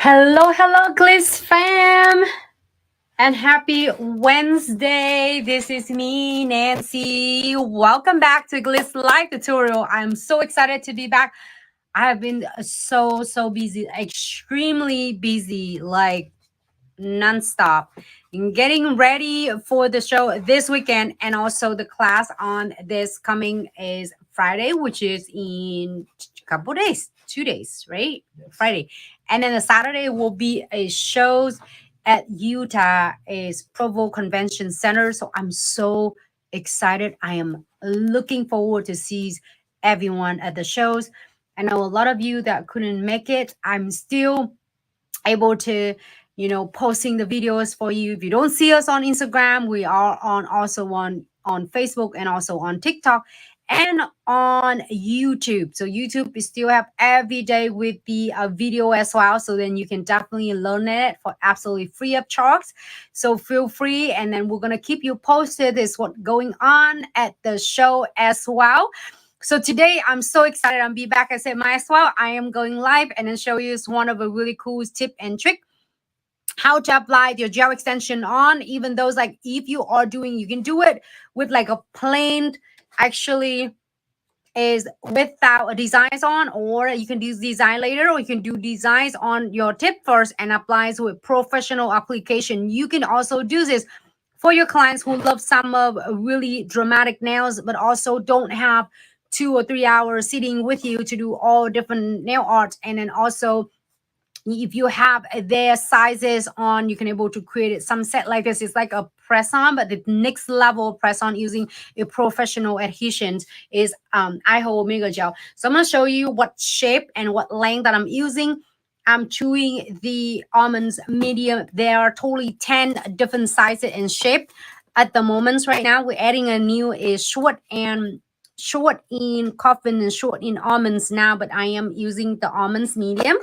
Hello, Glitz fam, and happy Wednesday. This is me, Nancy. Welcome back to Glitz Live Tutorial. I'm so excited to be back. I have been so busy, extremely busy, like nonstop, in getting ready for the show this weekend, and also the class on this coming is Friday, which is in a couple days, 2 days, right? Yes. Friday, and then the Saturday will be a shows at Utah is Provo Convention Center. So I'm so excited. I am looking forward to see everyone at the shows. I know a lot of you that couldn't make it. I'm still able to posting the videos for you. If you don't see us on Instagram, we are on also on Facebook and also on TikTok and on YouTube. So YouTube, we still have every day with the video as well, so then you can definitely learn it for absolutely free of charge. So feel free, and then we're gonna keep you posted is what going on at the show as well. So today I'm so excited. I'll be back. I said might as well. I am going live and then show you one of a really cool tip and trick how to apply your gel extension on. Even those, like, if you are doing, you can do it with like a plain, actually is without a designs on, or you can do design later, or you can do designs on your tip first and applies with professional application. You can also do this for your clients who love some of really dramatic nails but also don't have 2 or 3 hours sitting with you to do all different nail art. And then also, if you have their sizes on, you can able to create it some set like this. It's like a press on, but the next level press on using a professional adhesion is Ihold Omega Gel. So I'm going to show you what shape and what length that I'm using. I'm chewing the almonds medium. There are totally 10 different sizes and shape at the moment. Right now we're adding a new is short in coffin and short in almonds now, but I am using the almonds medium.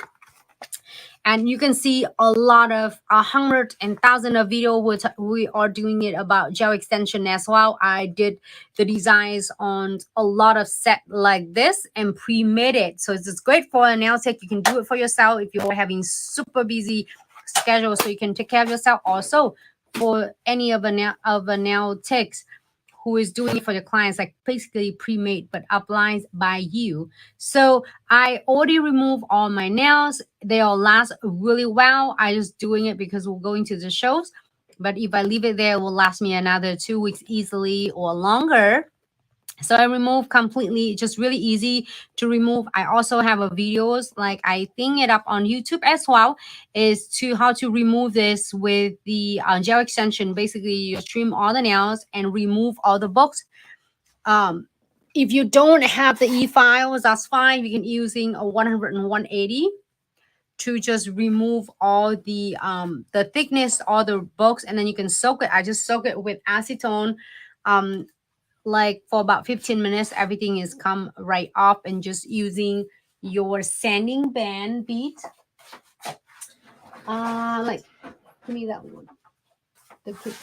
And you can see a lot of 100 and 1,000 of video which we are doing it about gel extension as well. I did the designs on a lot of set like this and pre-made it. So it's just great for a nail tech. You can do it for yourself if you're having super busy schedule, so you can take care of yourself. Also for any of a nail techs who is doing it for the clients, like basically pre-made but applied by you. So I already removed all my nails. They all last really well. I just doing it because we're going to the shows. But if I leave it there, it will last me another 2 weeks easily or longer. So I remove completely, just really easy to remove. I also have a videos, like I think it up on YouTube as well, is to how to remove this with the gel extension. Basically, you trim all the nails and remove all the books. If you don't have the e-files, that's fine. You can using a 100 and 180 to just remove all the thickness, all the books, and then you can soak it. I just soak it with acetone. Like for about 15 minutes, everything is come right off, and just using your sanding band bead. Like, give me that one. The quick.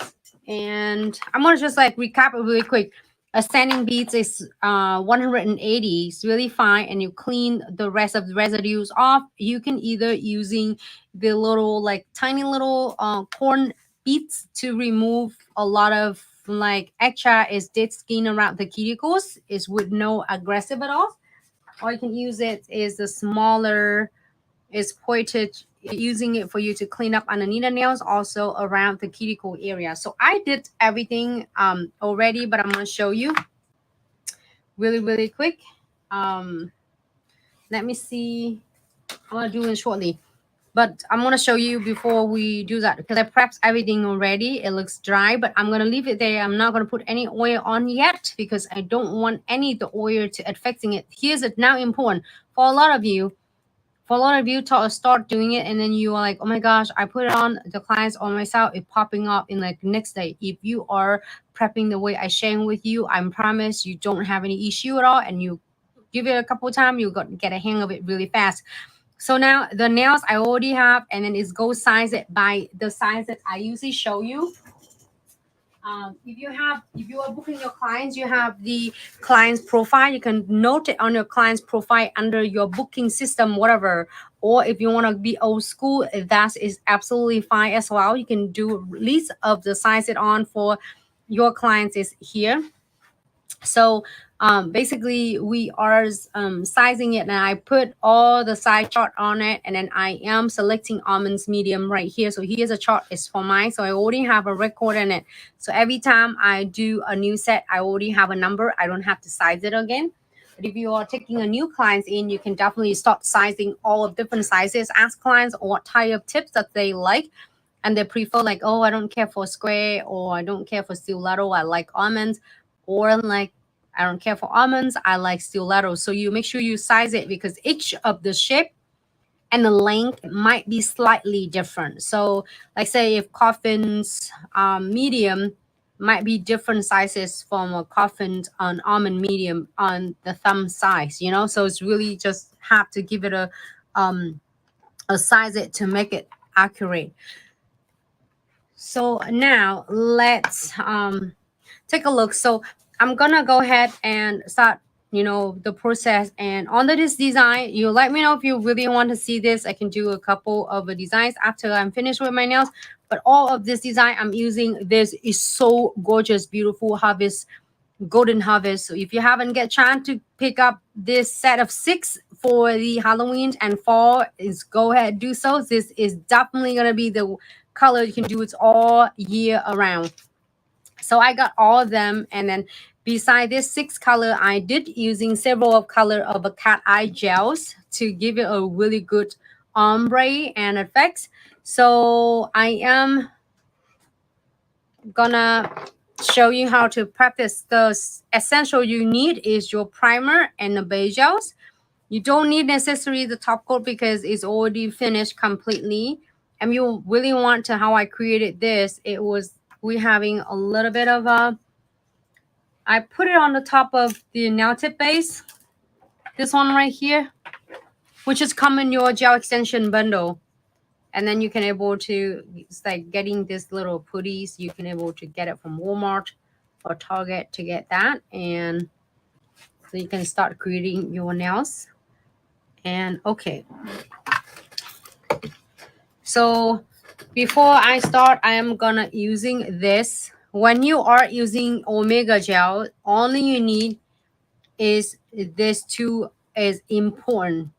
And I'm gonna just like recap it really quick. A sanding beads is 180. It's really fine, and you clean the rest of the residues off. You can either using the little like tiny little corn beads to remove a lot of like extra is dead skin around the cuticles, is with no aggressive at all. Or you can use it is the smaller, is pointed, using it for you to clean up underneath the nails, also around the cuticle area. So I did everything already, but I'm going to show you really quick. Let me see. I'm going to do it shortly, but I'm going to show you before we do that, because I prepped everything already. It looks dry, but I'm going to leave it there. I'm not going to put any oil on yet because I don't want any of the oil to affecting it. Here's it now important for a lot of you. For a lot of you to start doing it, and then you are like, oh my gosh, I put it on the clients or myself, it popping up in like next day. If you are prepping the way I sharing with you, I promise you don't have any issue at all, and you give it a couple of times, you got get a hang of it really fast. So now the nails I already have, and then it's go size it by the size that I usually show you. If you are booking your clients, you have the client's profile. You can note it on your client's profile under your booking system, whatever, or if you want to be old school, that is absolutely fine as well. You can do least of the size it on for your clients is here. So basically we are sizing it, and I put all the size chart on it, and then I am selecting almonds medium right here. So here's a chart, is for mine, so I already have a record in it. So every time I do a new set, I already have a number. I don't have to size it again. But if you are taking a new clients in, you can definitely start sizing all of different sizes. Ask clients what type of tips that they like, and they prefer, like, oh, I don't care for square, or I don't care for stiletto, I like almonds, or like, I don't care for almonds, I like stiletto. So you make sure you size it, because each of the shape and the length might be slightly different. So like say if coffins medium might be different sizes from a coffin on almond medium on the thumb size, you know. So it's really just have to give it a size it to make it accurate. So now let's take a look. So I'm gonna go ahead and start, you know, the process. And under this design, you let me know if you really want to see this. I can do a couple of designs after I'm finished with my nails. But all of this design I'm using, this is so gorgeous, beautiful harvest, golden harvest. So if you haven't get chance to pick up this set of 6 for the Halloween and fall, is go ahead, do so. This is definitely gonna be the color you can do it all year around. So I got all of them, and then beside this 6 color, I did using several of color of a cat eye gels to give it a really good ombre and effects. So I am gonna show you how to practice. The essential you need is your primer and the base gels. You don't need necessarily the top coat because it's already finished completely. And you really want to, how I created this, it was we having a little bit of a, I put it on the top of the nail tip base, this one right here, which is come in your gel extension bundle. And then you can able to, it's like getting this little putties, you can able to get it from Walmart or Target to get that. And so you can start creating your nails. And okay, so before I start, I am gonna using this. When you are using Omega gel, only you need is this two is important.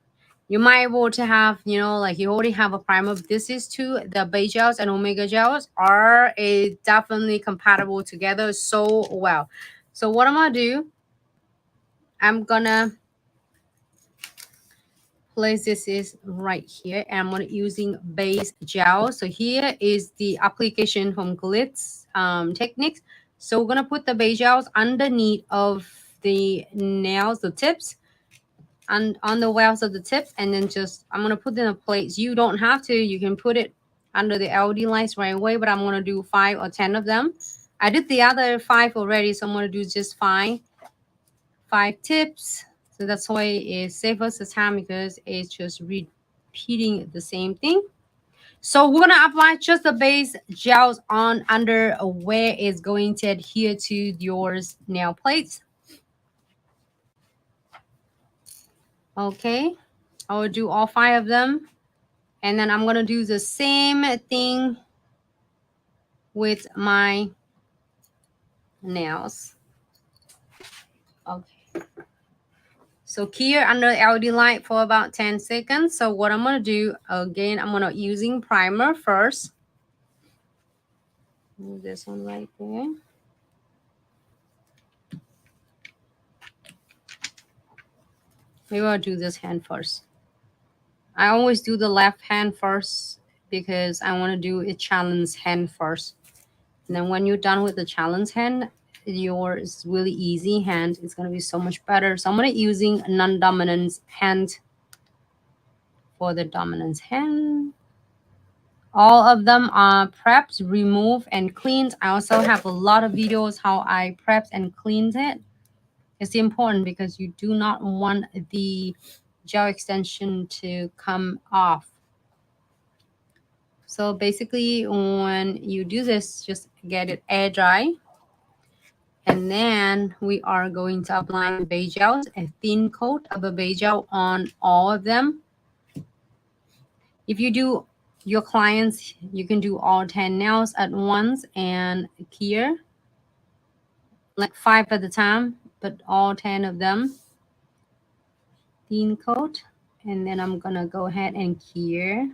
You might able to have, you know, like you already have a primer. This is two, the base gels and Omega gels are definitely compatible together so well. So what I'm gonna do, I'm gonna place this is right here, and I'm gonna using base gel. So here is the application from Glitz Techniques. So we're gonna put the base gels underneath of the nails, the tips, and on the wells of the tip, and then just I'm gonna put in a plate. You don't have to, you can put it under the LED lights right away, but I'm gonna do 5 or 10 of them. I did the other 5 already, so I'm gonna do just 5 tips. So that's why it saves us the time, because it's just repeating the same thing. So we're gonna apply just the base gels on under where it's going to adhere to your nail plates. Okay, I will do all 5 of them, and then I'm gonna do the same thing with my nails. Okay. So here under LED light for about 10 seconds. So what I'm gonna do again, I'm gonna using primer first. Move this one right there. Maybe I'll do this hand first. I always do the left hand first because I want to do a challenge hand first. And then when you're done with the challenge hand, yours really easy hand. It's going to be so much better. So I'm going to using non-dominant hand for the dominant hand. All of them are prepped, removed, and cleaned. I also have a lot of videos how I prepped and cleaned it. It's important because you do not want the gel extension to come off. So basically when you do this, just get it air dry. And then we are going to apply base gels, a thin coat of a base gel on all of them. If you do your clients, you can do all 10 nails at once and cure, like 5 at a time, but all 10 of them. Thin coat. And then I'm gonna go ahead and cure.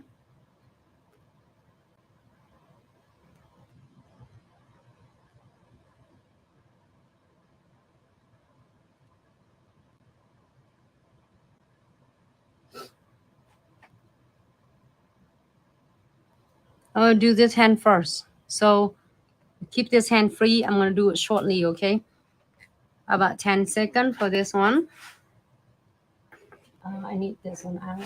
I'm gonna do this hand first. So keep this hand free. I'm gonna do it shortly, okay? About 10 seconds for this one. I need this one out.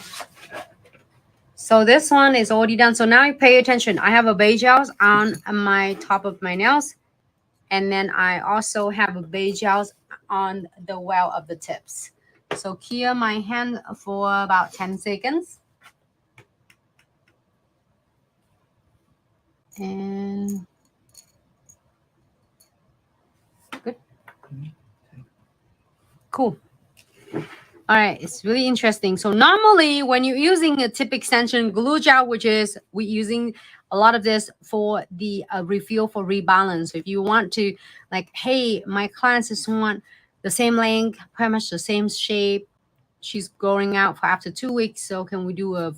So this one is already done. So now you pay attention. I have a beige gels on my top of my nails. And then I also have a beige gels on the well of the tips. So cure my hand for about 10 seconds. And good. Cool. All right, it's really interesting. So normally when you're using a tip extension glue gel, which is we're using a lot of this for the refill for rebalance. So if you want to like, hey, my clients just want the same length, pretty much the same shape. She's going out for after 2 weeks. So can we do a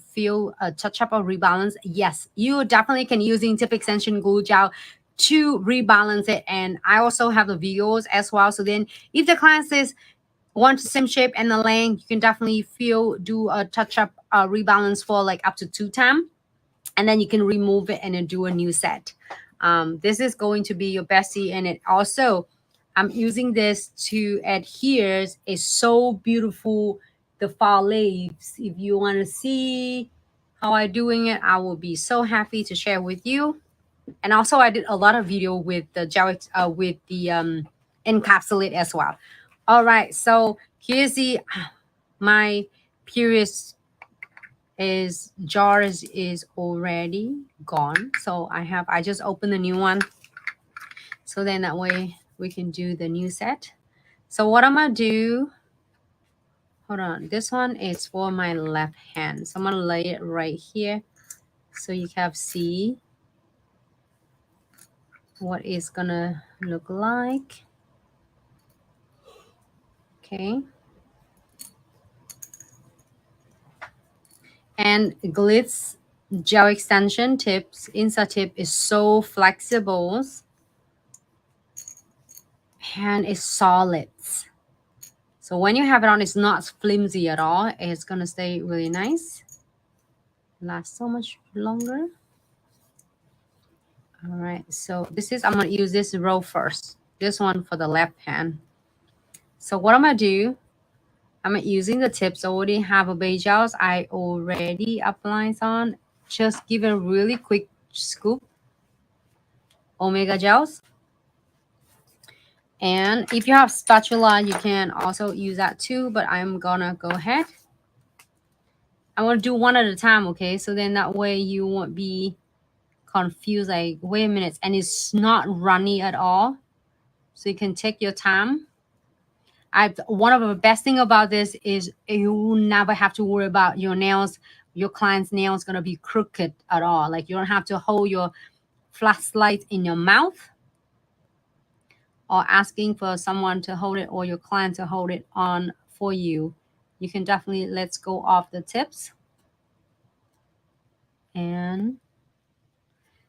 touch up or rebalance? Yes, you definitely can using tip extension glue gel to rebalance it. And I also have the videos as well. So then if the client says, want the same shape and the length, you can definitely do a touch up rebalance for like up to 2 times, and then you can remove it and then do a new set. This is going to be your bestie, and it also I'm using this to adhere. It's so beautiful, the fall leaves. If you want to see how I'm doing it, I will be so happy to share with you. And also I did a lot of video with the gel with the encapsulate as well. All right, so here's the my Purist is jars is already gone. So I just opened the new one. So then that way we can do the new set. So what I'm gonna do, hold on, this one is for my left hand. So I'm gonna lay it right here so you can see what it's gonna look like. Okay. And Glitz Gel Extension tips, Insta-Tip is so flexible and it's solid. So when you have it on, it's not flimsy at all. It's gonna stay really nice. Last so much longer. All right, so this is, I'm gonna use this row first. This one for the left hand. So what I'm gonna do, I'm using the tips. I already have a beige gels. I already applied on. Just give it a really quick scoop. Omega gels. And if you have spatula, you can also use that too, but I'm gonna go ahead. I want to do one at a time, okay? So then that way you won't be confused, like, wait a minute, and it's not runny at all. So you can take your time. One of the best thing about this is you will never have to worry about your nails, your client's nails gonna be crooked at all. Like you don't have to hold your flashlight in your mouth or asking for someone to hold it or your client to hold it on for you. You can definitely let's go off the tips. And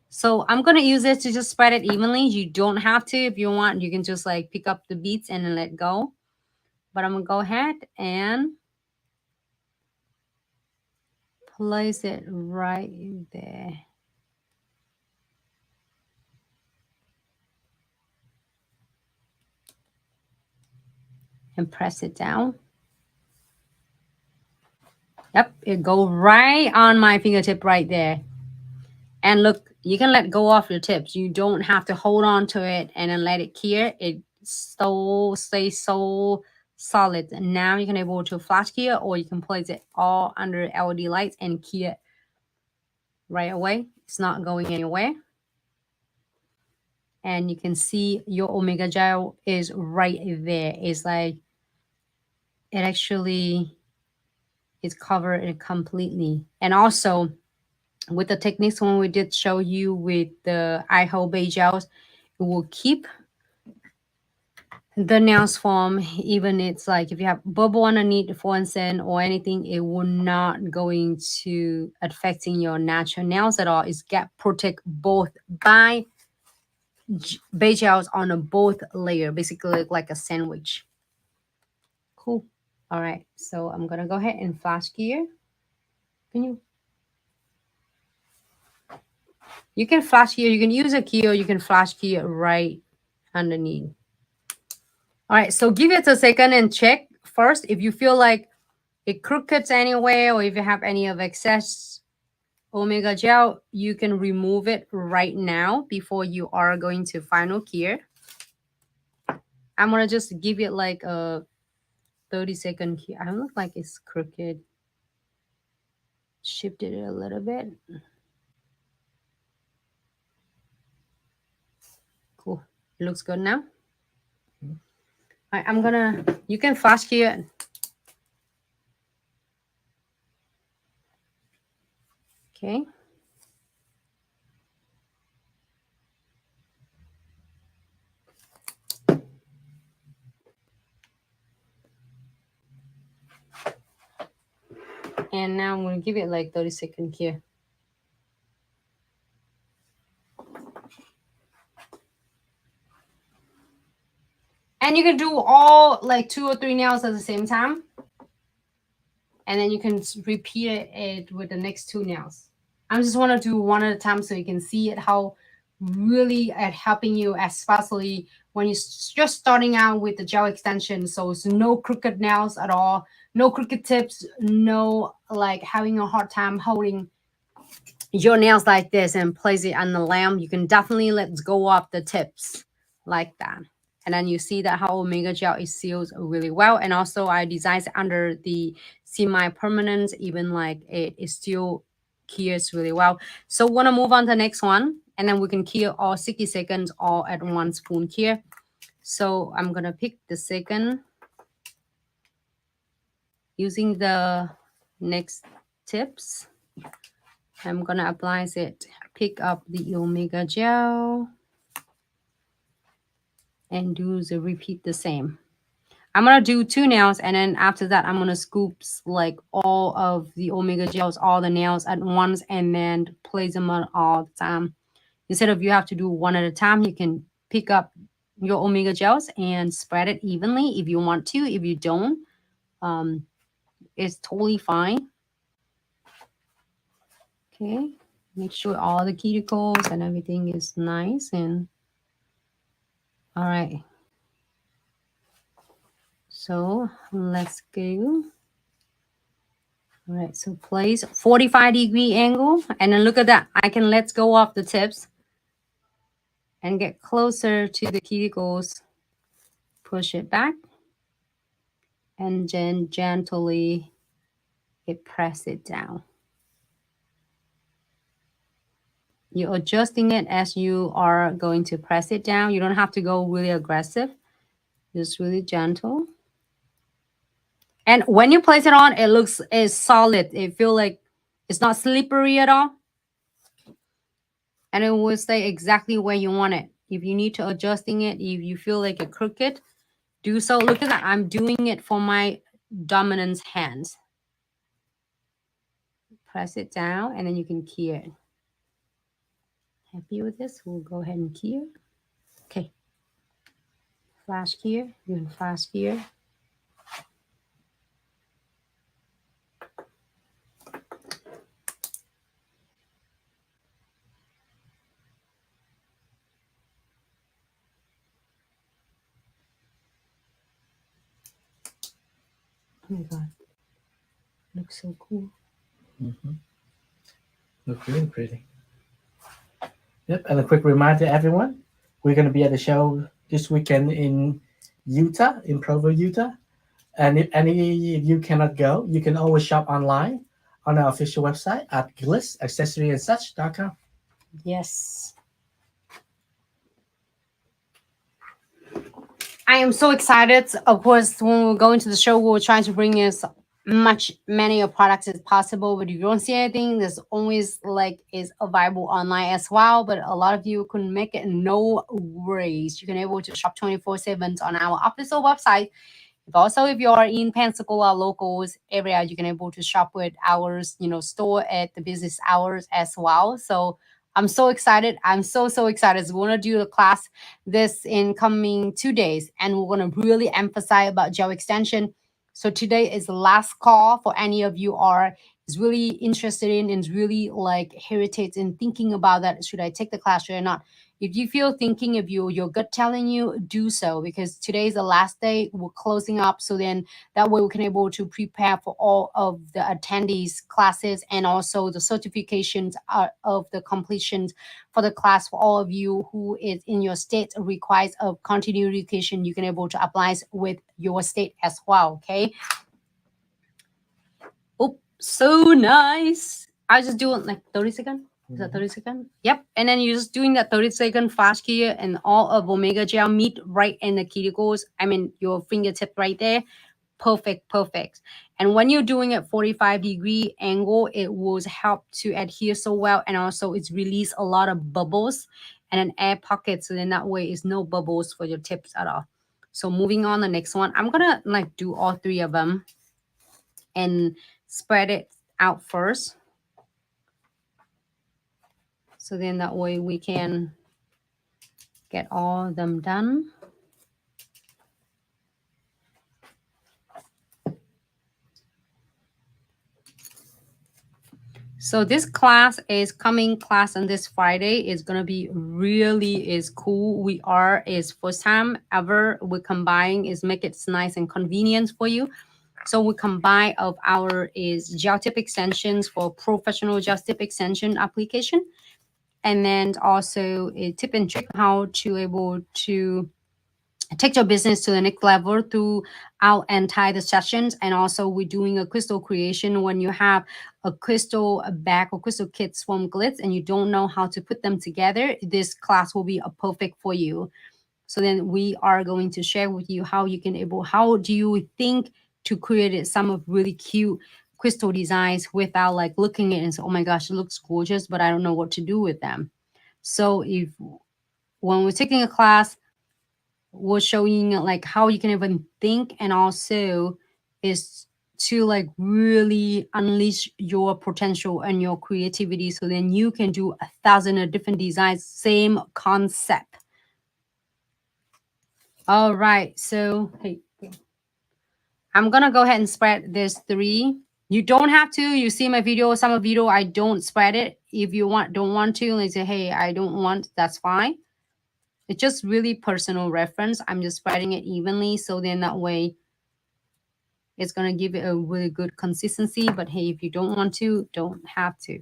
so I'm going to use this to just spread it evenly. You don't have to. If you want, you can just like pick up the beads and then let go. But I'm going to go ahead and place it right there. And press it down. Yep, it goes right on my fingertip right there. And look, you can let go off your tips. You don't have to hold on to it and then let it cure. It stays so solid. And now you can able to flash cure, or you can place it all under LED lights and cure right away. It's not going anywhere. And you can see your Omega gel is right there. It's like it actually is covered completely. And also with the techniques when we did show you with the Ihold base gels, it will keep the nails form. Even it's like if you have bubble underneath for instance or anything, it will not going to affecting your natural nails at all. It's get protect both by base gels on a both layer, basically like a sandwich. Cool. All right, so I'm gonna go ahead and flash gear. You can flash gear, you can use a key, or you can flash gear right underneath. All right, so give it a second and check first if you feel like it crooked anywhere, or if you have any of excess Omega gel, you can remove it right now before you are going to final cure. I'm gonna just give it like a 30-second cure. I don't look like it's crooked. Shifted it a little bit. Cool. It looks good now. All right, I'm gonna, you can flash cure. Okay. And now I'm going to give it like 30-second here. And you can do all like 2 or 3 nails at the same time. And then you can repeat it with the next 2 nails. I just want to do one at a time so you can see it, how really at helping you, especially when you're just starting out with the gel extension. So it's no crooked nails at all, no crooked tips, no like having a hard time holding your nails like this and place it on the lamp. You can definitely let go of the tips like that. And then you see that how Omega gel is seals really well. And also I designed it under the semi-permanent, even like it still cures really well. So want to move on to the next one, and then we can cure all 60 seconds all at 1 spoon cure. So I'm gonna pick the second using the next tips. I'm gonna apply it, pick up the Omega gel and do the repeat the same. I'm gonna do 2 nails, and then after that I'm gonna scoop like all of the Omega gels, all the nails at once, and then place them on all the time. Instead of you have to do one at a time, you can pick up your Omega gels and spread it evenly if you want to. If you don't, it's totally fine. Okay, make sure all the cuticles and everything is nice. And all right, so let's go. All right, so place 45-degree angle, and then look at that. I can let go of the tips and get closer to the cuticles. Push it back, and then gently press it down. You're adjusting it as you are going to press it down. You don't have to go really aggressive, just really gentle. And when you place it on, it looks is solid. It feels like it's not slippery at all. And it will stay exactly where you want it. If you need to adjusting it, if you feel like it's crooked, do so. Look at that. I'm doing it for my dominant hands. Press it down, and then you can key it. Happy with this? We'll go ahead and key it. Okay. Flash key. You can flash key. Oh my God. Looks so cool. Mm-hmm. Looks really pretty. Yep, and a quick reminder to everyone, we're going to be at the show this weekend in Utah, in Provo, Utah. And if any of you cannot go, you can always shop online on our official website at glitzaccessoryandsuch.com. Yes. I am so excited. Of course, when we're going to the show, we're trying to bring us many of products as possible, but if you don't see anything, there's always like is available online as well. But a lot of you couldn't make it, no worries. You can able to shop 24/7 on our official website. Also, if you are in Pensacola locals area, you can able to shop with our store at the business hours as well. So I'm so excited. I'm so excited. So we're gonna do the class this in coming 2 days, and we're gonna really emphasize about gel extension. So today is the last call for any of you are is really interested in and really like heritage in thinking about that. Should I take the class or not? If you feel thinking of your gut telling you, do so, because today is the last day. We're closing up, so then that way we can able to prepare for all of the attendees classes and also the certifications of the completions for the class for all of you who is in your state requires of continuing education. You can able to apply with your state as well. Okay. Oh, so nice. I just do it like 30 seconds. Is that 30 seconds? Yep. And then you're just doing that 30-second fast here, and all of Omega Gel meet right in the cuticles. I mean, your fingertip right there. Perfect. And when you're doing it 45-degree angle, it will help to adhere so well. And also it's release a lot of bubbles and an air pocket. So then that way it's no bubbles for your tips at all. So moving on the next one, I'm going to like do all three of them and spread it out first. So then that way we can get all of them done. So this class is coming class on this Friday. It's gonna be really is cool. We are is first time ever we combine is make it nice and convenient for you. So we combine of our is gel tip extensions for professional gel tip extension application. And then also a tip and trick how to able to take your business to the next level through our entire sessions. And also we're doing a crystal creation. When you have a crystal bag or crystal kits from Glitz and you don't know how to put them together, this class will be a perfect for you. So then we are going to share with you how you can how do you think to create some of really cute crystal designs without like looking at it and say, oh my gosh, it looks gorgeous, but I don't know what to do with them. So if when we're taking a class, we're showing like how you can even think, and also is to like really unleash your potential and your creativity, so then you can do 1,000 of different designs, same concept. All right, so hey, I'm gonna go ahead and spread this 3. You don't have to. You see my video, some of video I don't spread it. If you don't want to, like say, hey, I don't want, that's fine. It's just really personal reference. I'm just spreading it evenly, so then that way it's going to give it a really good consistency. But hey, if you don't want to, don't have to.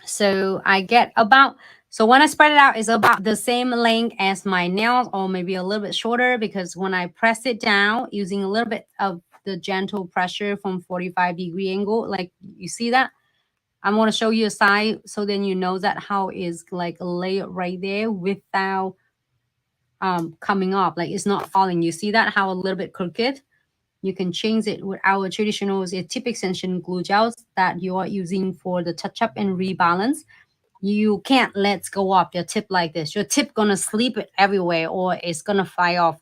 So I get about, so when I spread it out, it's about the same length as my nails, or maybe a little bit shorter, because when I press it down using a little bit of the gentle pressure from 45-degree angle, like you see that, I'm going to show you a side, so then you know that how is like a layer right there without coming off, like it's not falling. You see that how a little bit crooked? You can change it with our traditional tip extension glue gels that you are using for the touch up and rebalance. You can't let go of your tip like this. Your tip gonna slip it everywhere, or it's gonna fly off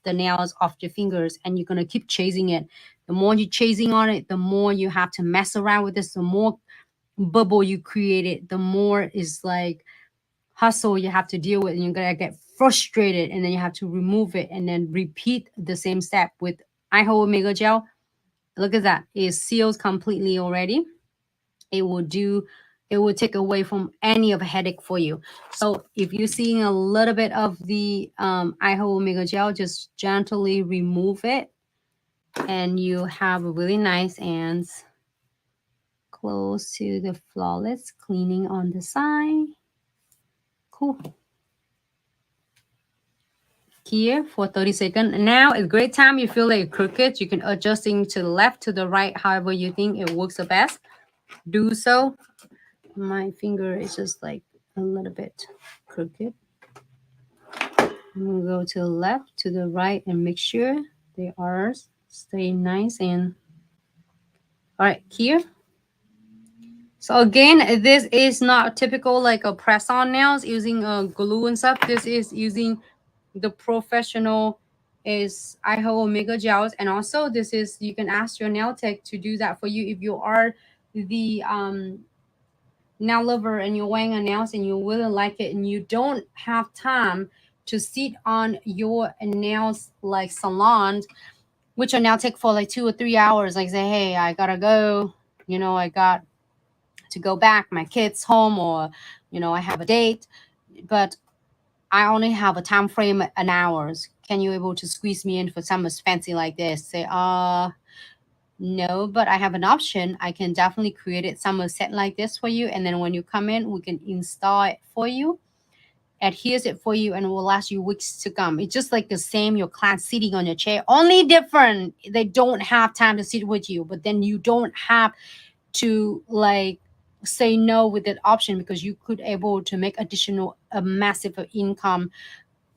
the nails, off your fingers, and you're gonna keep chasing it. The more you're chasing on it, the more you have to mess around with this. The more bubble you create, the more is like hustle you have to deal with, and you're gonna get frustrated, and then you have to remove it and then repeat the same step with Ihold Omega Gel. Look at that. It seals completely already. It will take away from any of a headache for you. So if you're seeing a little bit of the Ihold Omega Gel, just gently remove it, and you have a really nice ends close to the flawless cleaning on the side. Cool. Here for 30 seconds. Now a great time you feel like crooked, you can adjusting to the left, to the right, however you think it works the best. Do so. My finger is just like a little bit crooked. I'm gonna go to the left, to the right, and make sure they are stay nice and All right, here. So again, this is not typical like a press-on nails using glue and stuff. This is using the professional is Ihold Omega gels, and also this is you can ask your nail tech to do that for you if you are the nail lover and you're wearing a nails and you really like it and you don't have time to sit on your nails like salons, which are now take for like 2 or 3 hours. Like say, hey, I gotta go. You know, I got to go back, my kids home, or you know, I have a date, but I only have a time frame an hours. Can you able to squeeze me in for something fancy like this? Say, no, but I have an option. I can definitely create it some set like this for you, and then when you come in, we can install it for you, adheres it for you, and it will last you weeks to come. It's just like the same your client sitting on your chair, only different. They don't have time to sit with you, but then you don't have to like say no with that option because you could able to make additional a massive income,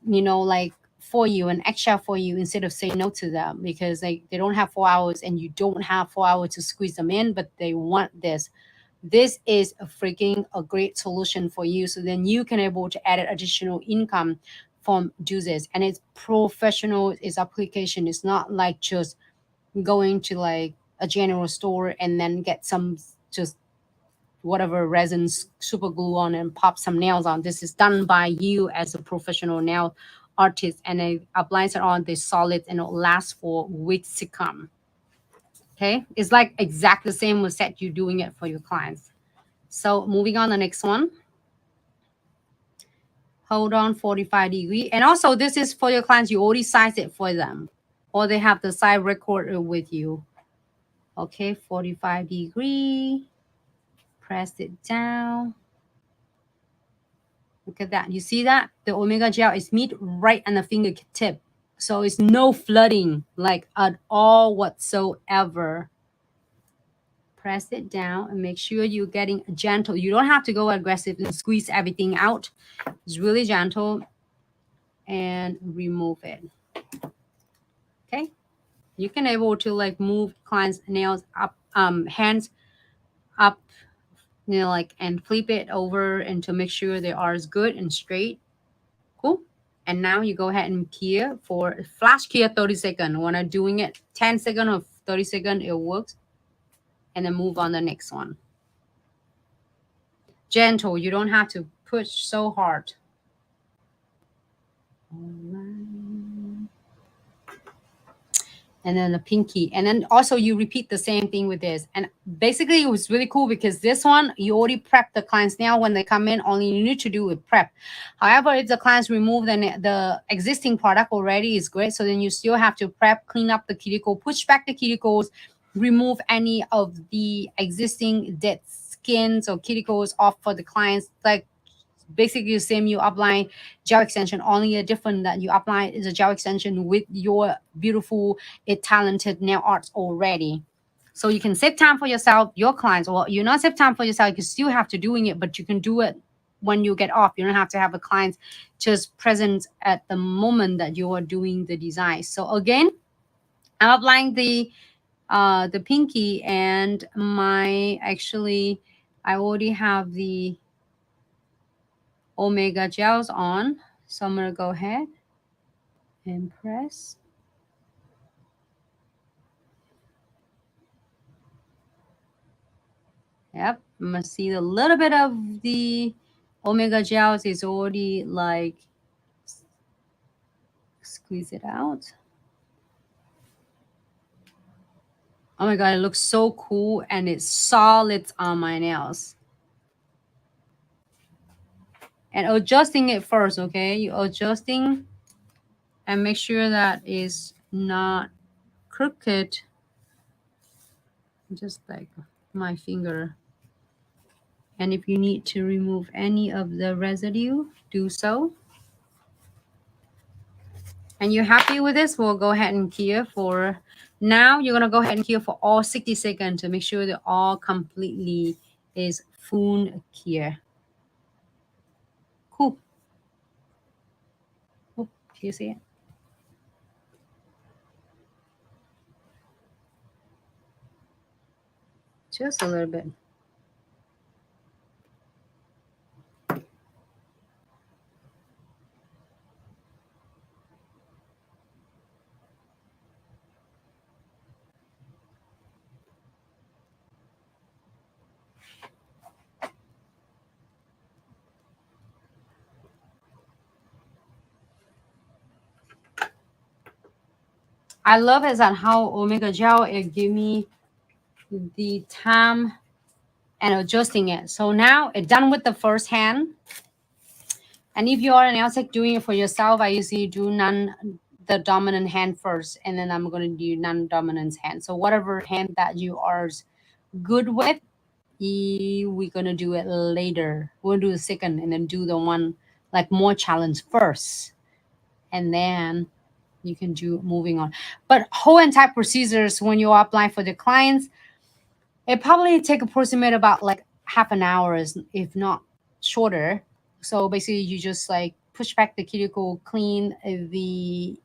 you know, like for you an extra for you instead of saying no to them because they don't have 4 hours and you don't have 4 hours to squeeze them in, but they want this. This is a freaking a great solution for you, so then you can able to add additional income from do this. And it's professional, it's application. It's not like just going to like a general store and then get some just whatever resins super glue on and pop some nails on. This is done by you as a professional nail artist, and it applies it on the solid and it'll last for weeks to come. Okay, it's like exactly the same with set you doing it for your clients. So moving on the next one. Hold on 45 degree. And also this is for your clients. You already sized it for them or they have the side recorder with you. Okay, 45 degree. Press it down. Look at that. You see that? The Omega gel is meet right on the fingertip. So it's no flooding like at all whatsoever. Press it down and make sure you're getting gentle. You don't have to go aggressive and squeeze everything out. It's really gentle. And remove it. Okay. You can able to like move clients' nails up, hands up, you know, like and flip it over and to make sure they are as good and straight. Cool. And now you go ahead and cure for flash cure 30 seconds. When I'm doing it 10 seconds or 30 seconds, it works. And then move on the next one. Gentle. You don't have to push so hard. All right. And then the pinky, and then also you repeat the same thing with this. And basically it was really cool because this one you already prep the clients now when they come in. Only you need to do with prep. However, if the clients remove the existing product already is great, so then you still have to prep, clean up the cuticle, push back the cuticles, remove any of the existing dead skins or cuticles off for the clients. Like basically the same you apply gel extension, only a different that you apply is a gel extension with your beautiful talented nail arts already. So you can save time for yourself, your clients, or you not save time for yourself, you still have to doing it, but you can do it when you get off. You don't have to have a client just present at the moment that you are doing the design. So again, I'm applying the pinky and my actually I already have the Omega gels on. So I'm going to go ahead and press. Yep, I'm going to see a little bit of the Omega gels is already like, squeeze it out. Oh my God, it looks so cool and it's solid on my nails. And adjusting it first, okay? You're adjusting and make sure that is not crooked. Just like my finger. And if you need to remove any of the residue, do so. And you're happy with this, we'll go ahead and cure for now. You're gonna go ahead and cure for all 60 seconds to make sure that all completely is full cure. Cool. Oh, can you see it? Just a little bit. I love is that how Omega Gel it give me the time and adjusting it. So now it's done with the first hand. And if you are an nail tech doing it for yourself, I usually do the dominant hand first, and then I'm going to do non-dominant hand. So whatever hand that you are good with, we're going to do it later. We'll do the second and then do the one like more challenge first. And then you can do moving on. But whole entire procedures when you apply for the clients, it probably take approximate about like half an hour, if not shorter. So basically, you just like push back the cuticle, clean the,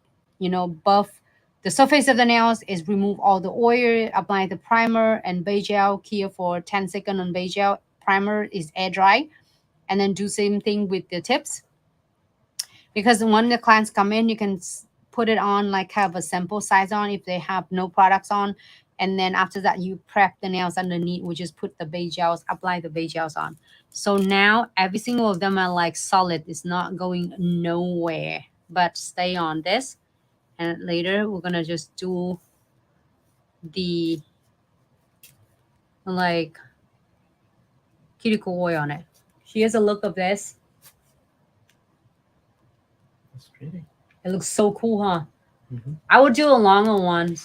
buff the surface of the nails, is remove all the oil, apply the primer and beige gel, here for 10 seconds on beige gel. Primer is air dry, and then do same thing with the tips. Because when the clients come in, you can put it on like have a sample size on if they have no products on. And then after that, you prep the nails underneath. We just put the beige gels, apply the beige gels on. So now every single of them are like solid. It's not going nowhere, but stay on this. And later we're going to just do the like cuticle oil on it. Here's a look of this. That's pretty. It looks so cool, huh? Mm-hmm. I would do a longer one.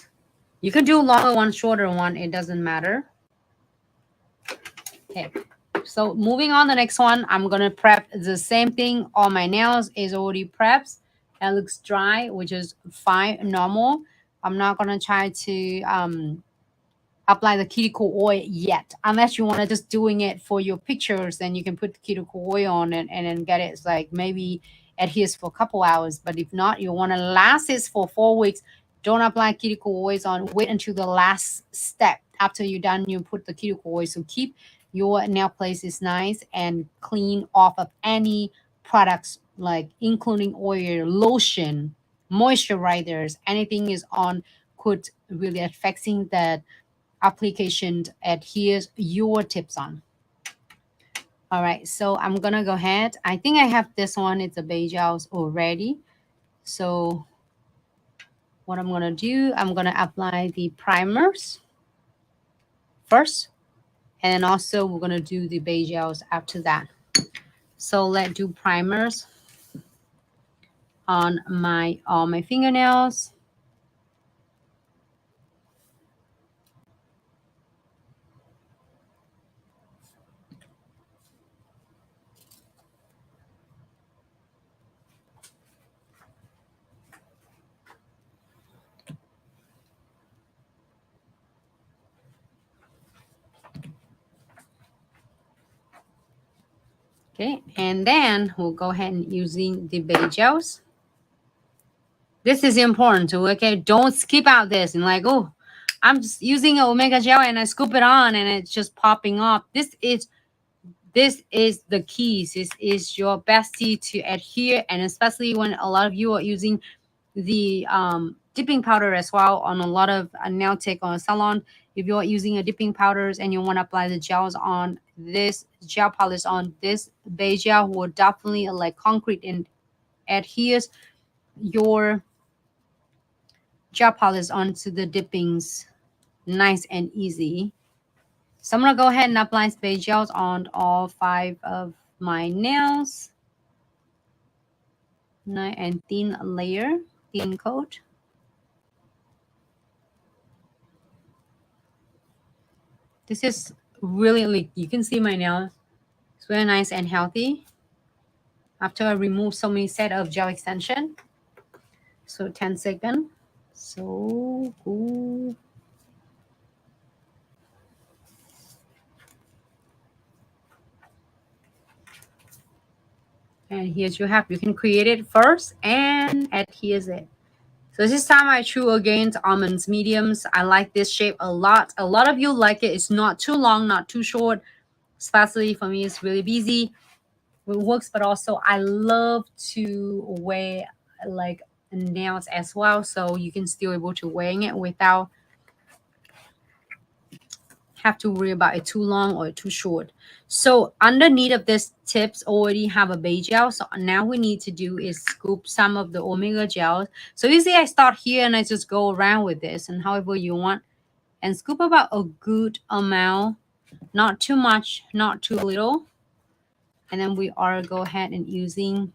You can do a longer one, shorter one. It doesn't matter. Okay. So moving on the next one, I'm going to prep the same thing. All my nails is already prepped. It looks dry, which is fine, normal. I'm not going to try to apply the cuticle oil yet. Unless you want to just doing it for your pictures, then you can put the cuticle oil on it and then get it like maybe adheres for a couple hours. But if not, you want to last this for 4 weeks. Don't apply cuticle oils on. Wait until the last step. After you're done, you put the cuticle oil. So keep your nail place is nice and clean off of any products, like including oil, lotion, moisturizers, anything is on could really affecting that application adheres your tips on. All right, so I'm gonna go ahead. I think I have this one. It's a beige gels already. So what I'm gonna do, I'm gonna apply the primers first, and then also we're gonna do the beige gels after that. So let's do primers on all my fingernails. Okay, and then we'll go ahead and using the beige gels. This is important too, okay? Don't skip out this and like, oh, I'm just using an Omega Gel and I scoop it on and it's just popping up. This is the keys. This is your bestie to adhere, and especially when a lot of you are using the dipping powder as well on a lot of nail tech on a salon. If you're using a dipping powders and you want to apply the gels on this gel polish on this beige gel, will definitely like concrete and adheres your gel polish onto the dippings nice and easy. So I'm going to go ahead and apply beige gels on all 5 of my nails. Nice and thin layer, thin coat. This is really, like, you can see my nails. It's very nice and healthy. After I remove so many set of gel extension. So 10 seconds. So cool. And here's you have. You can create it first and adheres it. So this time I drew again almonds mediums. I like this shape a lot. A lot of you like it. It's not too long, not too short. Especially for me, it's really busy. It works, but also I love to wear like nails as well. So you can still able to wearing it without have to worry about it too long or too short. So underneath of this tips already have a base gel. So now we need to do is scoop some of the omega gels. So usually I start here and I just go around with this and however you want and scoop about a good amount, not too much, not too little. And then we are go ahead and using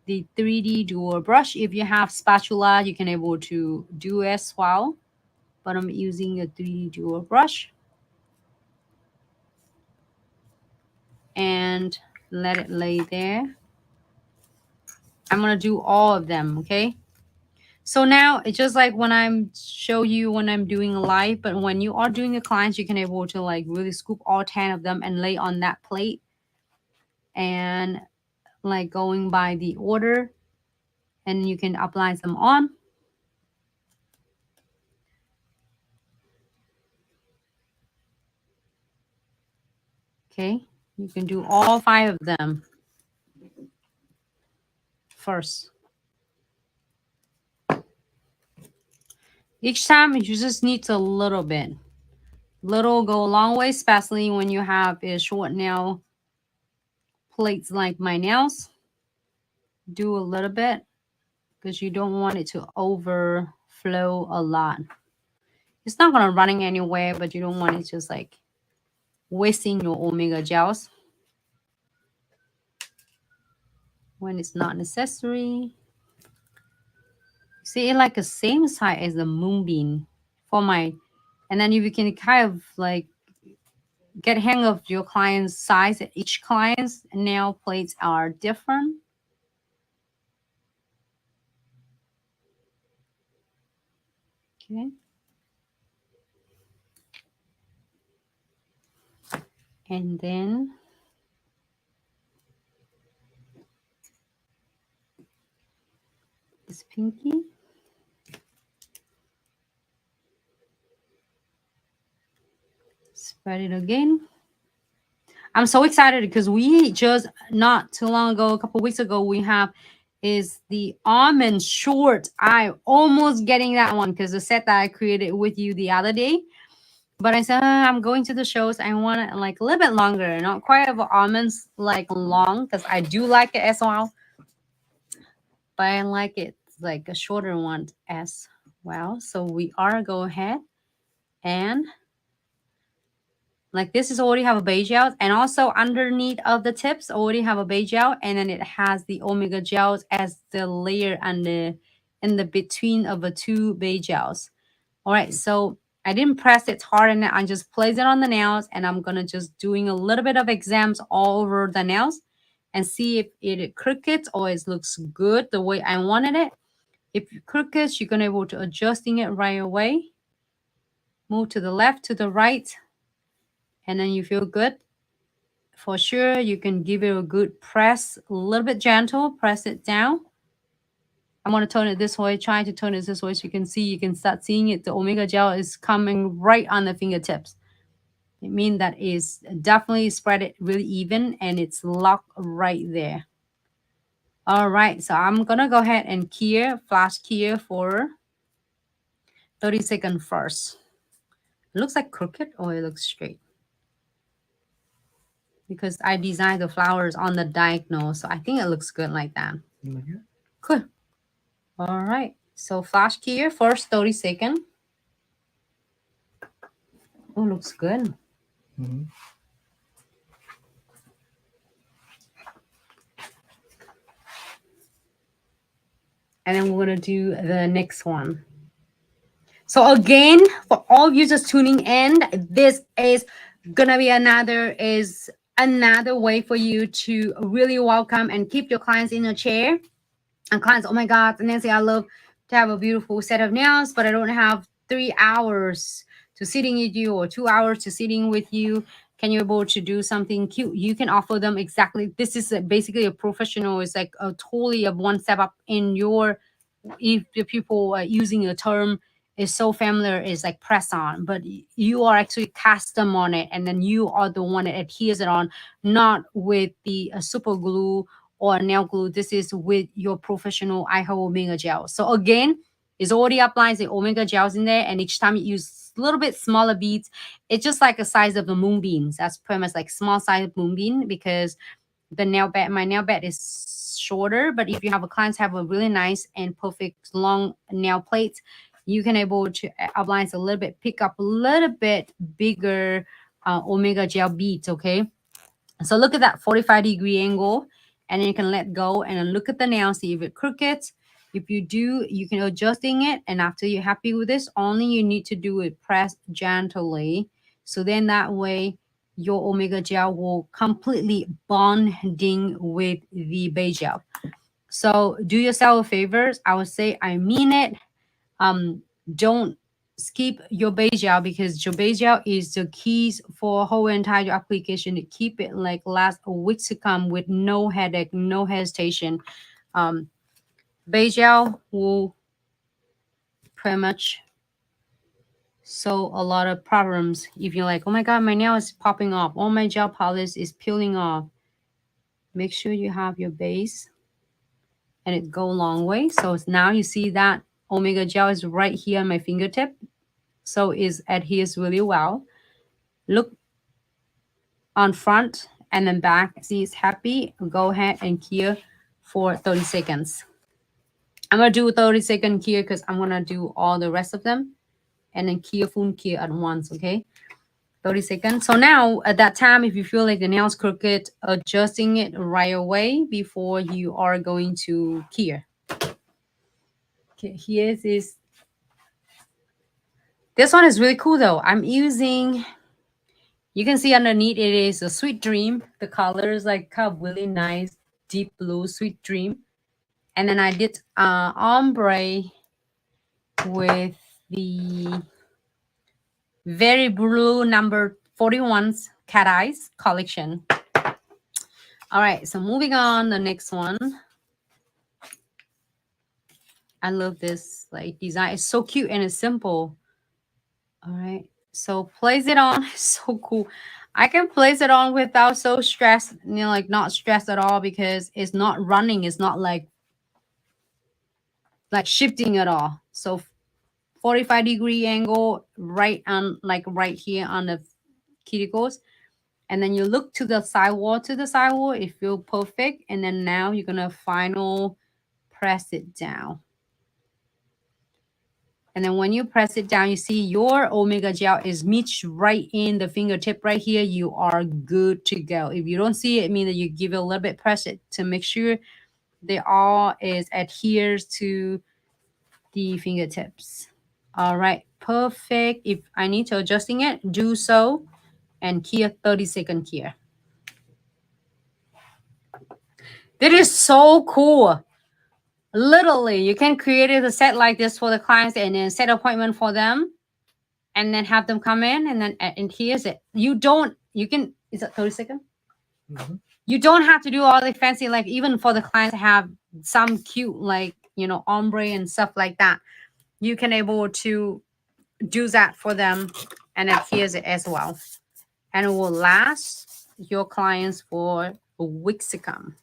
the 3D dual brush. If you have spatula, you can able to do as well. But I'm using a 3D dual brush. And let it lay there. I'm gonna do all of them, okay? So now it's just like when I'm show you when I'm doing a live, but when you are doing the clients, you can able to like really scoop all 10 of them and lay on that plate and like going by the order and you can apply them on. Okay, you can do all 5 of them first. Each time you just need a little bit. Little go a long way, especially when you have a short nail plates like my nails. Do a little bit because you don't want it to overflow a lot. It's not gonna running anywhere, but you don't want it just like wasting your omega gels when it's not necessary. See it like the same size as the moonbeam for my, and then you can kind of like get hang of your client's size. Each client's nail plates are different. Okay. And then this pinky. Spread it again. I'm so excited because we just not too long ago, a couple weeks ago, we have is the almond short. I almost getting that one because the set that I created with you the other day. But I said I'm going to the shows. I want it like a little bit longer, not quite of almonds like long because I do like it as well. But I like it like a shorter one as well. So we are go ahead and like this is already have a base gel, and also underneath of the tips already have a base gel, and then it has the omega gels as the layer and the in the between of the 2 base gels. All right, so I didn't press it hard and I just place it on the nails, and I'm gonna just doing a little bit of exams all over the nails and see if it crooked or it looks good the way I wanted it. If it crooked, you're gonna able to adjusting it right away. Move to the left, to the right, and then you feel good. For sure, you can give it a good press, a little bit gentle, press it down. I'm going to turn it this way, try to turn it this way so you can see, you can start seeing it. The omega gel is coming right on the fingertips. It means that is definitely spread it really even and it's locked right there. All right, so I'm going to go ahead and cure, flash cure for 30 seconds first. It looks like crooked or it looks straight. Because I designed the flowers on the diagonal, so I think it looks good like that. Mm-hmm. Cool. All right. So flash cure first 30 seconds. Oh, looks good. Mm-hmm. And then we're gonna do the next one. So again, for all you just tuning in, this is gonna be another way for you to really welcome and keep your clients in a chair. And clients, oh my God, Nancy, I love to have a beautiful set of nails, but I don't have 3 hours to sitting with you or 2 hours to sitting with you. Can you able to do something cute? You can offer them exactly. This is basically a professional. It's like a totally of one step up in your if the people are using a term is so familiar, is like press on, but you are actually custom on it, and then you are the one that adheres it on, not with the super glue or nail glue. This is with your professional Ihold Omega Gel. So again, it's already applies the Omega Gels in there, and each time you use a little bit smaller beads, it's just like the size of the moonbeams. That's pretty much like small size moonbeam, because the nail bed, my nail bed is shorter, but if you have a clients have a really nice and perfect long nail plates, you can able to apply a little bit, pick up a little bit bigger Omega Gel beads. Okay, so look at that 45-degree angle, and then you can let go and then look at the nail, see if it crooked. If you do, you can adjusting it, and after you're happy with this, only you need to do it press gently. So then that way your Omega Gel will completely bonding with the base gel. So do yourself a favor. I would say I mean it. Don't skip your base gel, because your base gel is the keys for whole entire application to keep it like last a week to come with no headache, no hesitation. Base gel will pretty much solve a lot of problems. If you're like, oh my god, my nail is popping off, all my gel polish is peeling off, make sure you have your base, and it go a long way. So now you see that Omega Gel is right here on my fingertip, so it adheres really well. Look on front and then back, see it's happy. Go ahead and cure for 30 seconds. I'm gonna do 30-second cure because I'm gonna do all the rest of them, and then cure, full cure at once. Okay, 30 seconds. So now at that time, if you feel like the nail's crooked, adjusting it right away before you are going to cure. Okay, here is this one is really cool though. I'm using, you can see underneath it is a Sweet Dream. The color is like a really nice deep blue Sweet Dream. And then I did ombre with the very blue number 41's Cat Eyes collection. All right, so moving on, the next one. I love this like design. It's so cute and it's simple. All right, so place it on. It's so cool. I can place it on without so stressed, like not stressed at all, because it's not running. It's not like shifting at all. So 45-degree angle right on, like right here on the cuticles. And then you look to the sidewall, it feels perfect. And then now you're gonna final press it down. And then when you press it down, you see your Omega Gel is meets right in the fingertip right here. You are good to go. If you don't see it, mean that you give it a little bit, press it to make sure they all is adheres to the fingertips. All right, perfect. If I need to adjusting it, do so, and cure 30-second cure. That is so cool. Literally, you can create a set like this for the clients and then set appointment for them, and then have them come in, and then and here's it. You can, is it 30-second? Mm-hmm. You don't have to do all the fancy, like even for the clients to have some cute, like, ombre and stuff like that. You can able to do that for them, and then here's it as well. And it will last your clients for weeks to come.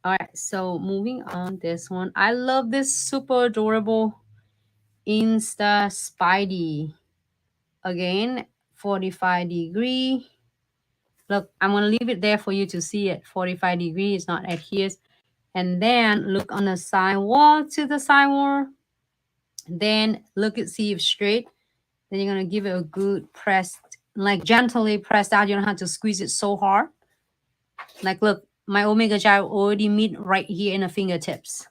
All right, so moving on, this one. I love this super adorable Insta Spidey. Again, 45-degree. Look, I'm going to leave it there for you to see it. 45 degrees, not adheres. And then look on the side wall to the side wall. Then look at, see if straight. Then you're going to give it a good press, like gently press out. You don't have to squeeze it so hard. Like, look, my Omega Gel already meet right here in the fingertips.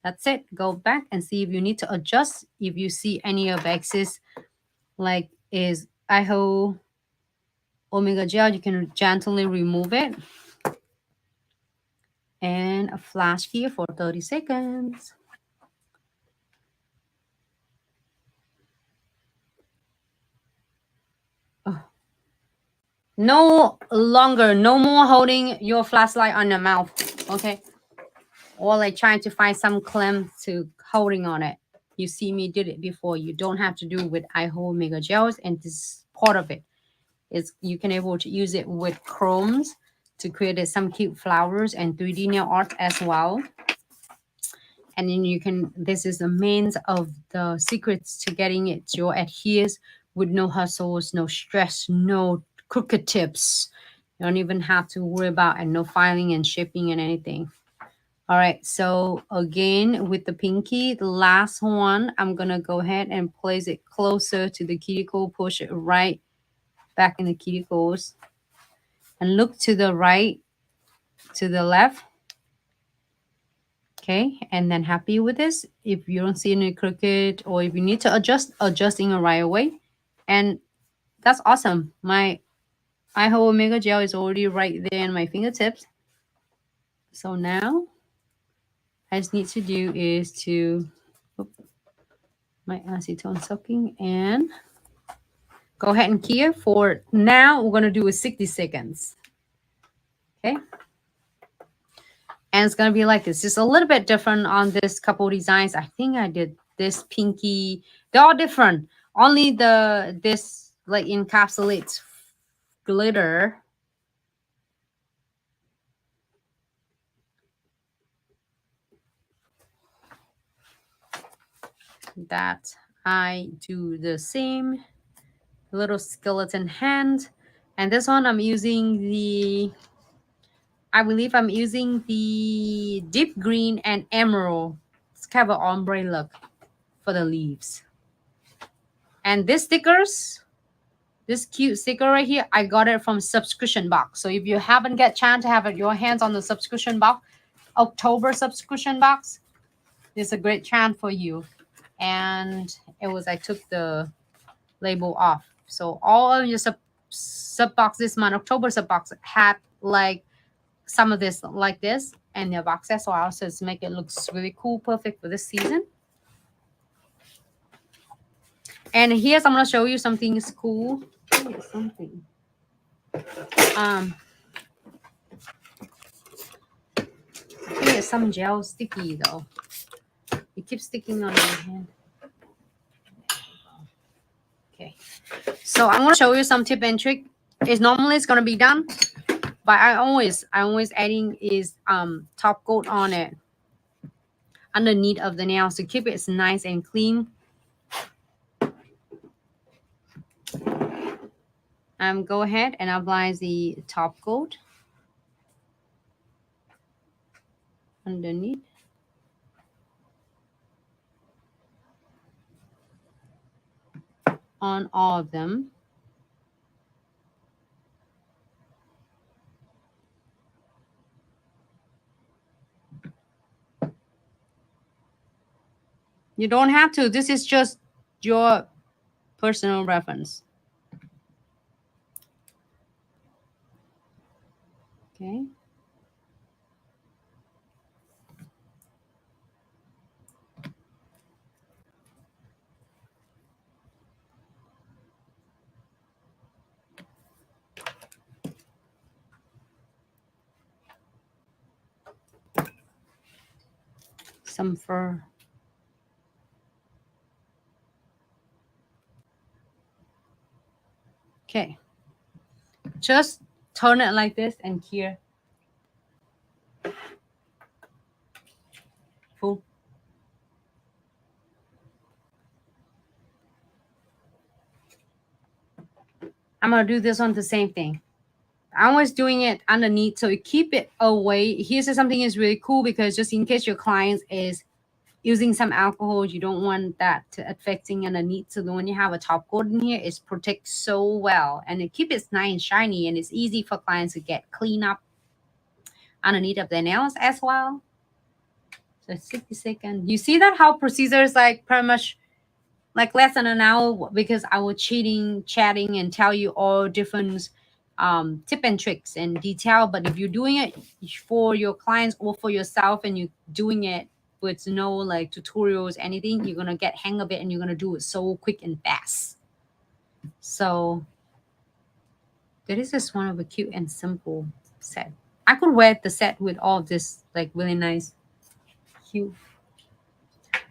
That's it. Go back and see if you need to adjust. If you see any of excess, like is Ihold Omega Gel, you can gently remove it. And a flash here for 30 seconds. Oh. No more holding your flashlight on your mouth. Okay. or like trying to find some clamp to holding on it. You see me did it before. You don't have to do with Ihold Mega Gels, and this is part of it. Is you can able to use it with chromes to create some cute flowers and 3D nail art as well. And then you can, this is the main of the secrets to getting it to adheres with no hustles, no stress, no crooked tips. You don't even have to worry about, and no filing and shipping and anything. All right, so again with the pinky, the last one, I'm gonna go ahead and place it closer to the cuticle, push it right back in the cuticles, and look to the right, to the left. Okay, and then happy with this. If you don't see any crooked, or if you need to adjust, adjusting it right away. And that's awesome. My Ihold Omega Gel is already right there in my fingertips. So now I just need to do is to my acetone soaking and go ahead and key it for now. We're gonna do is 60 seconds. Okay. And it's gonna be like this. Just a little bit different on this couple designs. I think I did this pinky. They're all different. Only this like encapsulates glitter. That I do the same little skeleton hand. And this one I'm using the, I believe I'm using the deep green and emerald. It's kind of an ombre look for the leaves. And these stickers, this cute sticker right here, I got it from subscription box. So if you haven't get chance to have your hands on the subscription box, October subscription box, it's a great chance for you. And it was, I took the label off. So all of your sub box this month, October sub box, had like some of this like this, and the box as well. So it's make it looks really cool, perfect for this season. And here's, I'm gonna show you something cool. Something. I think it's some gel sticky though. It keeps sticking on my hand. Okay. So I'm gonna show you some tip and trick. It's normally it's gonna be done, but I always adding is top coat on it underneath of the nails to keep it nice and clean. Go ahead and apply the top coat underneath. On all of them. You don't have to. This is just your personal reference. Okay. Some fur. Okay. Just turn it like this and here. Cool. I'm going to do this on the same thing. I'm always doing it underneath, so you keep it away. Here's something is really cool, because just in case your client is using some alcohol, you don't want that to affecting underneath. So when you have a top coat in here, it protects so well, and it keeps it nice and shiny, and it's easy for clients to get clean up underneath of their nails as well. So 60 seconds. You see that how procedures like pretty much like less than an hour, because I was chatting and tell you all different tip and tricks and detail. But if you're doing it for your clients or for yourself, and you're doing it with no like tutorials, anything, you're gonna get hang of it, and you're gonna do it so quick and fast. So this is one of a cute and simple set. I could wear the set with all of this like really nice cute.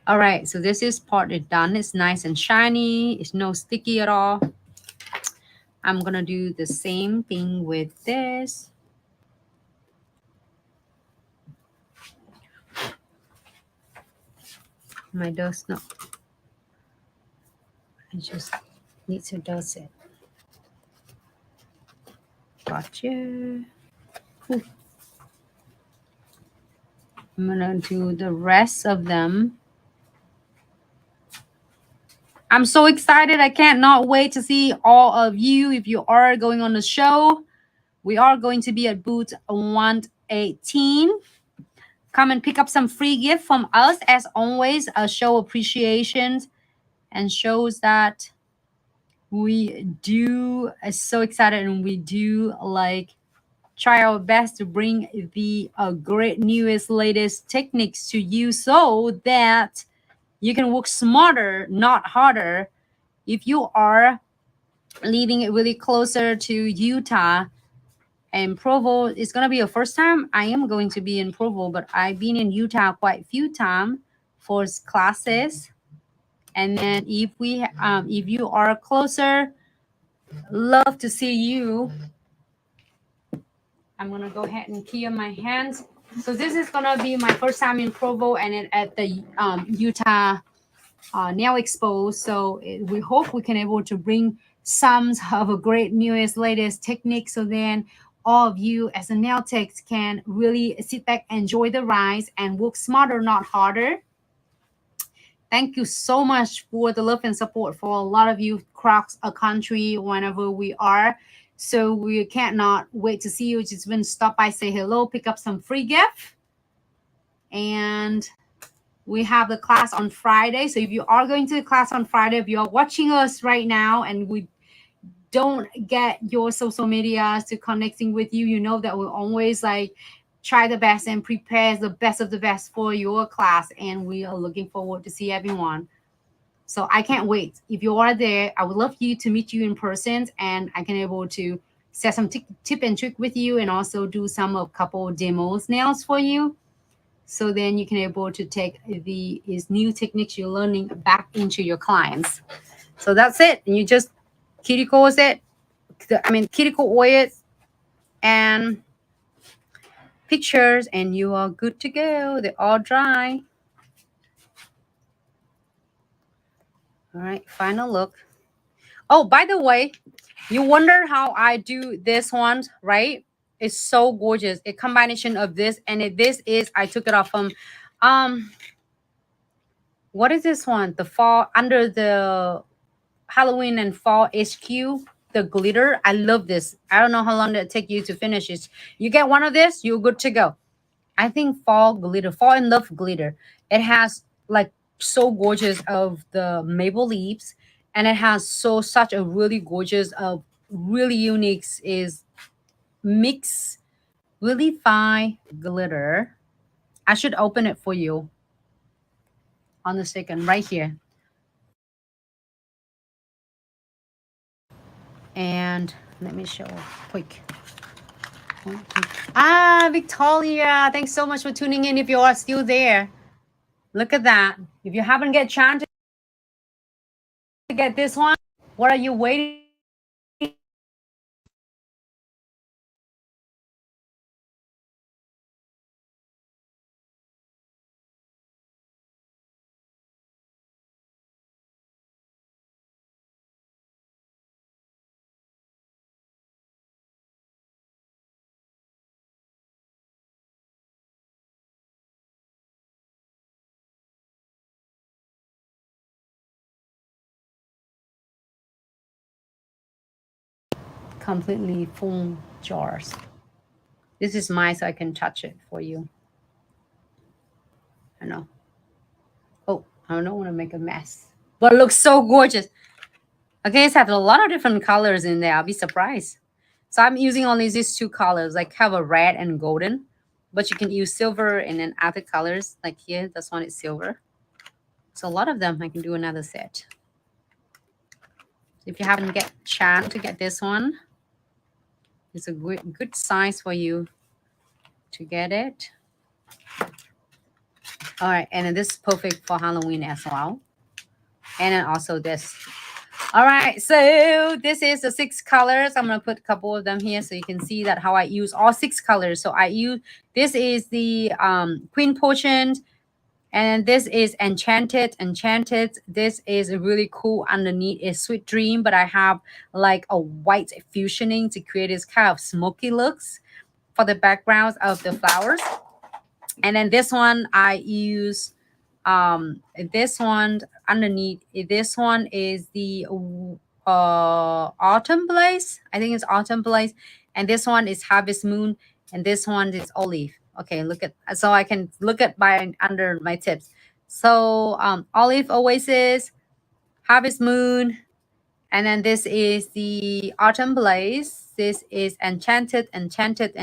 All right, so this is part is done. It's nice and shiny. It's no sticky at all. I'm gonna do the same thing with this. My dust, no. I just need to dust it. Gotcha. Ooh. I'm gonna do the rest of them. I'm so excited. I cannot wait to see all of you. If you are going on the show, we are going to be at booth 118. Come and pick up some free gift from us. As always, a show appreciation and shows that we do so excited and we do like try our best to bring the great newest latest techniques to you so that you can work smarter, not harder. If you are living really closer to Utah and Provo, it's going to be your first time. I am going to be in Provo, but I've been in Utah quite a few times for classes. And then if you are closer, love to see you. I'm gonna go ahead and clear my hands. So this is gonna be my first time in Provo and at the Utah Nail Expo. So we hope we can able to bring some of a great newest latest technique. So then all of you as a nail techs can really sit back, enjoy the rise, and work smarter, not harder. Thank you so much for the love and support for a lot of you across a country whenever we are. So we cannot wait to see you. Just been stop by, say hello, pick up some free gift. And we have the class on Friday. So if you are going to the class on Friday, if you are watching us right now and we don't get your social media to connecting with you, you know that we'll always like try the best and prepare the best of the best for your class. And we are looking forward to see everyone. So I can't wait. If you are there, I would love you to meet you in person, and I can able to set some tip and trick with you and also do some of couple demos nails for you. So then you can able to take these new techniques you're learning back into your clients. So that's it. And you just cuticle it. Cuticle oil and pictures, and you are good to go. They're all dry. All right, final look. Oh, by the way, you wonder how I do this one, right? It's so gorgeous. A combination of this and this is, I took it off from, what is this one? The fall, under the Halloween and fall HQ, the glitter. I love this. I don't know how long it take you to finish it. You get one of this, you're good to go. I think fall glitter, fall in love glitter. It has like so gorgeous of the maple leaves, and it has such a really gorgeous really unique is mix really fine glitter. I should open it for you on the second right here. And let me show quick. Victoria, thanks so much for tuning in. If you are still there, look at that. If you haven't get a chance to get this one, what are you waiting? Completely full jars. This is mine, so I can touch it for you. I know. Oh, I don't want to make a mess, but it looks so gorgeous. Okay, it's had a lot of different colors in there. I'll be surprised. So I'm using only these two colors, like have a red and golden, but you can use silver and then other colors. Like here, this one is silver. So a lot of them, I can do another set. If you haven't get chance to get this one, it's a good size for you to get it. All right, and then this is perfect for Halloween as well. And then also this. All right, so this is the 6 colors. I'm gonna put a couple of them here so you can see that how I use all 6 colors. So I use, this is the Queen Potion, and this is Enchanted. This is really cool. Underneath is Sweet Dream, but I have like a white fusioning to create this kind of smoky looks for the backgrounds of the flowers. And then this one I use this one underneath. This one is the Autumn Blaze. I think it's Autumn Blaze. And this one is Harvest Moon, and this one is Olive. Okay, look at, so I can look at by under my tips. So Olive Oasis, Harvest Moon, and then this is the Autumn Blaze. This is Enchanted, and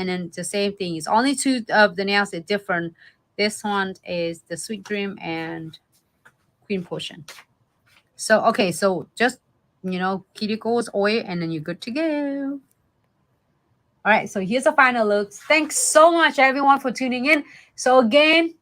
then the same thing. It's only 2 of the nails are different. This one is the Sweet Dream and Queen Potion. So, okay, so just, you know, Kiriko's oil, and then you're good to go. All right, so here's the final looks. Thanks so much, everyone, for tuning in. So again,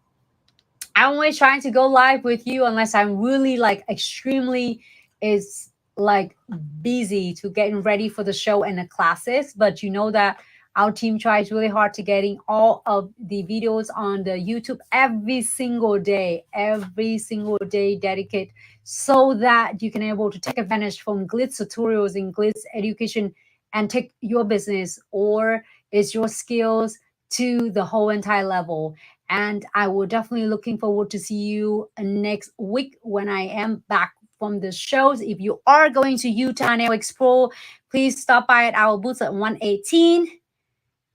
I'm always trying to go live with you unless I'm really like extremely is like busy to getting ready for the show and the classes. But you know that our team tries really hard to getting all of the videos on the YouTube every single day dedicate, so that you can able to take advantage from Glitz tutorials and Glitz education and take your business or is your skills to the whole entire level. And I will definitely looking forward to see you next week when I am back from the shows. If you are going to Utah Nail Expo, please stop by at our booth at 118.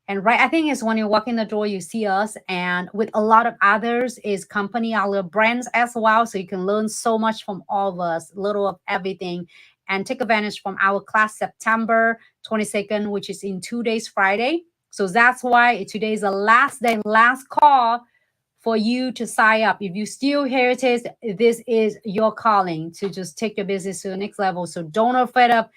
And right, I think it's when you walk in the door, you see us. And with a lot of others is company, other brands as well. So you can learn so much from all of us, little of everything. And take advantage from our class September 22nd, which is in 2 days, Friday. So that's why today is the last day, last call for you to sign up. If you still heritage, this is your calling to just take your business to the next level. So don't afraid of,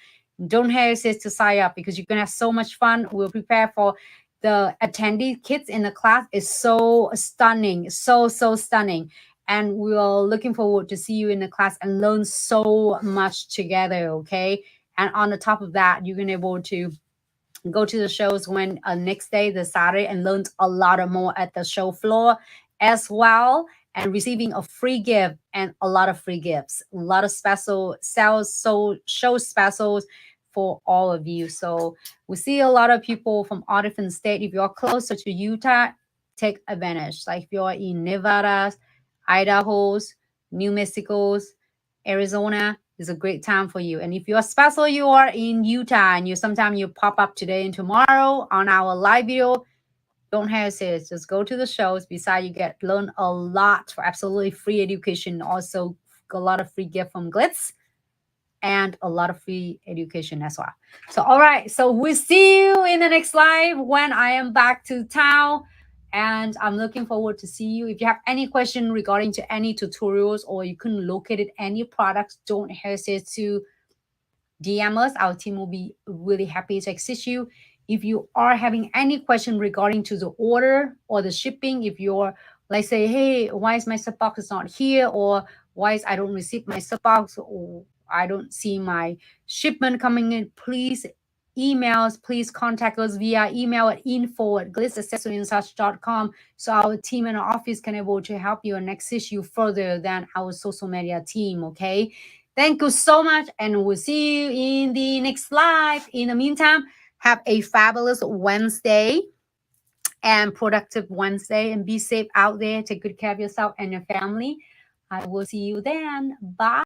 don't hesitate to sign up because you're gonna have so much fun. We'll prepare for the attendee kids in the class is so stunning, so stunning. And we're looking forward to see you in the class and learn so much together, okay? And on the top of that, you're gonna be able to go to the shows when next day, the Saturday, and learn a lot more at the show floor as well, and receiving a free gift and a lot of free gifts, a lot of special sales, so show specials for all of you. So we see a lot of people from all different states. If you're closer to Utah, take advantage. Like if you're in Nevada, Idaho's, New Mexico's, Arizona, is a great time for you. And if you're special, you are in Utah and you sometimes you pop up today and tomorrow on our live video, don't hesitate. Just go to the shows. Besides, you get learn a lot for absolutely free education. Also, a lot of free gift from Glitz and a lot of free education as well. So, all right. So we'll see you in the next live when I am back to town. And I'm looking forward to see you. If you have any question regarding to any tutorials or you couldn't locate any products, don't hesitate to DM us. Our team will be really happy to assist you. If you are having any question regarding to the order or the shipping, if you're like say, hey, why is my subbox is not here, or why is I don't receive my subbox, or I don't see my shipment coming in, please emails, please contact us via email at info@glitzaccessoryandsuch.com, so our team in our office can able to help you and assist you further than our social media team. Okay, thank you so much, and we'll see you in the next live. In the meantime, have a fabulous Wednesday and productive Wednesday, and be safe out there. Take good care of yourself and your family. I will see you then. Bye.